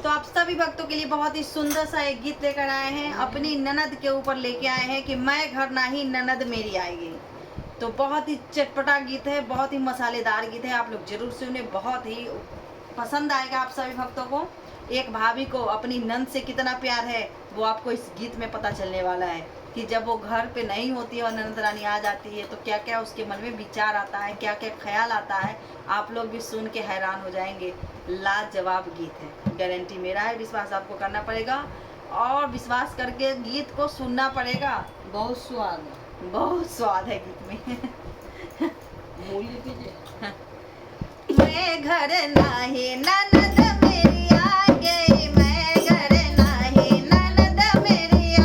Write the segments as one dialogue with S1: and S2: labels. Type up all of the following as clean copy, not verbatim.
S1: तो आप सभी भक्तों के लिए बहुत ही सुंदर सा एक गीत लेकर आए हैं, अपनी ननद के ऊपर लेके आए हैं कि मैं घर नहीं ननद मेरी आएगी। तो बहुत ही चटपटा गीत है, बहुत ही मसालेदार गीत है, आप लोग जरूर सुने, बहुत ही पसंद आएगा आप सभी भक्तों को। एक भाभी को अपनी नंद से कितना प्यार है वो आपको इस गीत में पता चलने वाला है कि जब वो घर पे नहीं होती है और ननद रानी आ जाती है तो क्या क्या उसके मन में विचार आता है, क्या क्या ख्याल आता है, आप लोग भी सुन के हैरान हो जाएंगे। लाजवाब गीत है, गारंटी मेरा है, विश्वास आपको करना पड़ेगा और विश्वास करके गीत को सुनना पड़ेगा।
S2: बहुत स्वाद है,
S1: बहुत स्वाद है गीत में।
S2: मूली कीजिए।
S1: मैं घर नाही ननद मेरी आ गई, मैं घर नाही ननद मेरी आ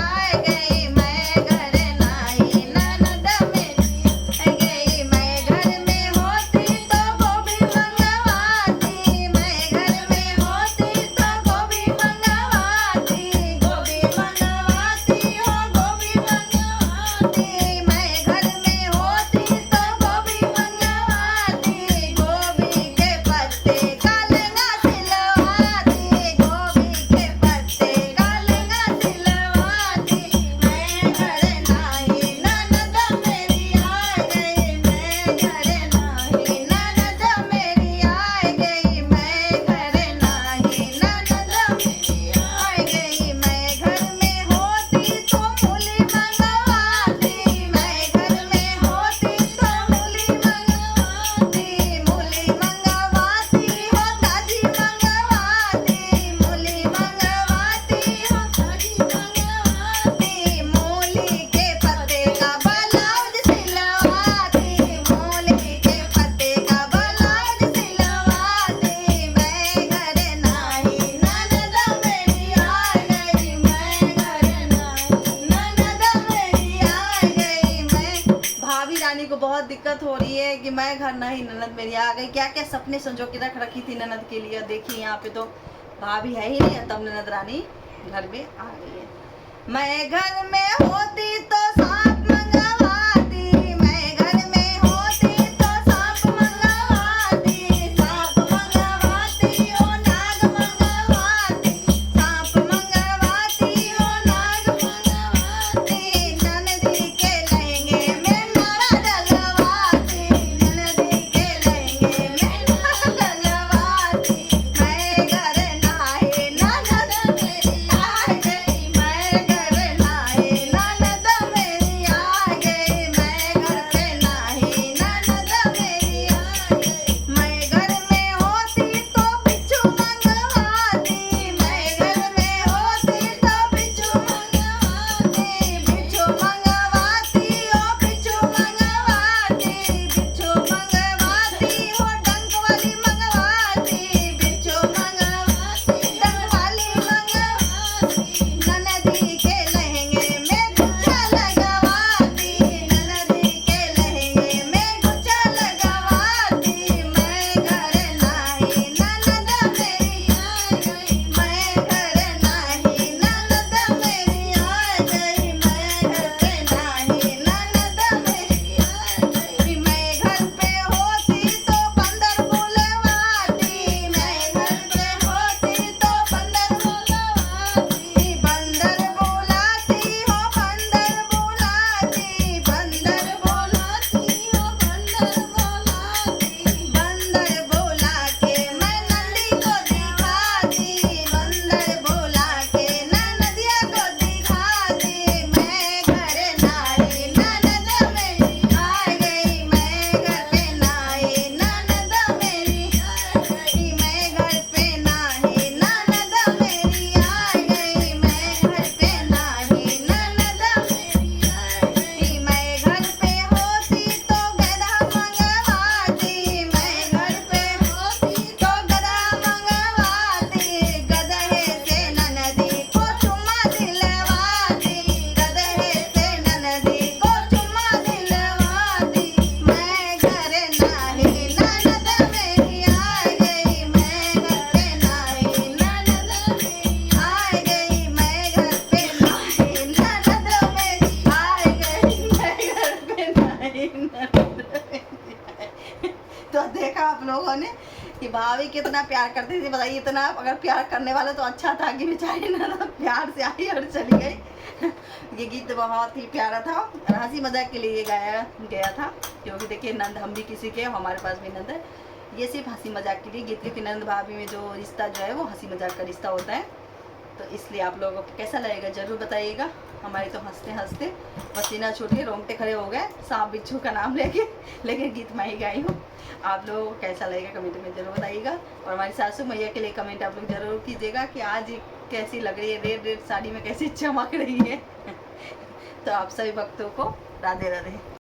S1: गई, मैं घर नाही ननद मेरी आ गई। मैं घर में होती तो गोभी मंगवाती, मैं घर में होती तो गोभी मंगवाती, गोभी मंगवाती हो गोभी मंगवाती। मैं घर में होती तो गोभी मंगवाती, गोभी के पत्ते का लहंगा सिलवाती, गोभी के पत्ते का लहंगा सिलवाती। मैं घर नाही ननद मेरी आ गई, मैं घर नाही ननद मेरी आ गई, मैं घर नाही ननद मेरी आ गई। मैं घर में होती तो मूली मंगवाती, मैं घर में होती तो मूली मंगवाती, मूली मंगवाती हो ताजी मंगवाती, मूली मंगवाती हो ताजी मंगवाती। मूली के पत्ते का ब्लाउज सिलवाती, मूली के पत्ते का ब्लाउज सिलवाती। मैं घर नाही ननद मेरी आ गई, मैं घर नाही ननद मेरी आ गई। मैं भाभी रानी को बहुत दिक्कत हो रही है कि मैं घर नहीं ननद मेरी आ गई। क्या क्या सपने संजो के रख रखी थी ननद के लिए, देखिए यहाँ पे तो भाभी है ही नहीं है, तब ननद रानी घर में आ गई है। मैं घर में होती तो सांप मंगवाती, मैं घर में होती तो सांप मंगवाती, सांप मंगवाती हो नाग मंगवाती, सांप मंगवाती हो नाग मंगवाती। ननदी के लहंगे में माला डलवाती, ननदी के लहंगे में माला डलवाती। मैं घर नाही ननद मेरी आ गई, मैं घर नाही ननद मेरी इतना प्यार करती थी, बताइए इतना अगर प्यार करने वाला तो अच्छा था कि बेचारी ना प्यार से आई और चली गई। ये गीत बहुत ही प्यारा था और हंसी मजाक के लिए गाया गया था, क्योंकि देखिए नंद हम भी किसी के, हमारे पास भी नंद है। ये सिर्फ हंसी मजाक के लिए गीत, क्योंकि नंद भाभी में जो रिश्ता जो है वो हंसी मजाक का रिश्ता होता है, तो इसलिए आप लोगों को कैसा लगेगा ज़रूर बताइएगा। हमारे तो हंसते हंसते पसीना छूट के रोंगटे खड़े हो गए सांप बिच्छू का नाम लेके, लेकिन गीत मैं ही गाई हूँ। आप लोगों को कैसा लगेगा कमेंट में ज़रूर बताइएगा। और हमारी सासू मैया के लिए कमेंट आप लोग ज़रूर कीजिएगा कि आज कैसी लग रही है, रेड रेड साड़ी में कैसी चमक रही है। तो आप सभी भक्तों को राधे राधे।